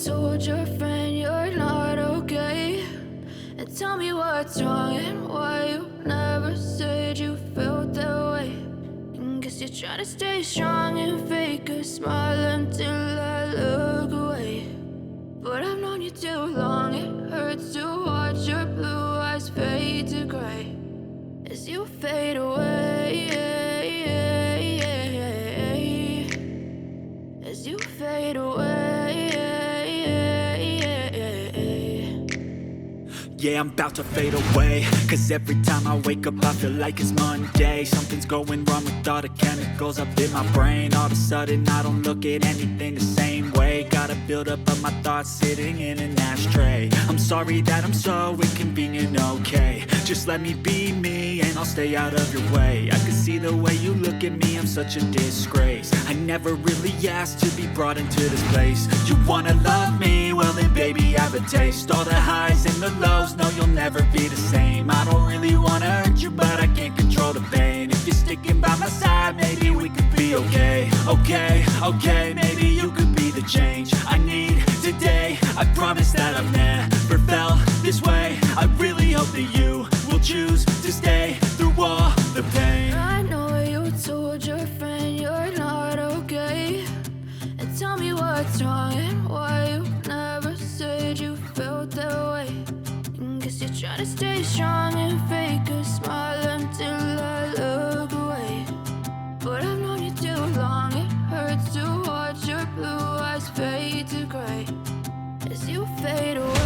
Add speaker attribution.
Speaker 1: told your friend you're not okay, and tell me what's wrong and why you never said you felt that way. And guess you're trying to stay strong and fake a smile until I look away. But I've known you too long, it hurts to watch your blue eyes fade to gray as you fade away, as you fade away.
Speaker 2: Yeah, I'm about to fade away, cause every time I wake up I feel like it's Monday. Something's going wrong with all the chemicals up in my brain. All of a sudden I don't look at anything the same way. Got a buildup of my thoughts sitting in an ashtray. I'm sorry that I'm so inconvenient, okay. Just let me be me and I'll stay out of your way. I can see the way you look at me, I'm such a disgrace. I never really asked to be brought into this place. You wanna love me? Well then baby I have a taste. All the highs and the lows, no you'll never be the same. I don't really wanna hurt you but I can't control the pain. If you're sticking by my side maybe we could be okay. Okay, maybe you could be the change I need today. I promise that I've never felt this way. I really hope that you will choose to stay through all the pain.
Speaker 1: I know you told your friend you're not okay, and tell me what's wrong and why you never said you felt that way. And guess you're trying to stay strong and fake a smile until I look away. But I've known you too long, it hurts to watch your blue eyes fade to gray as you fade away.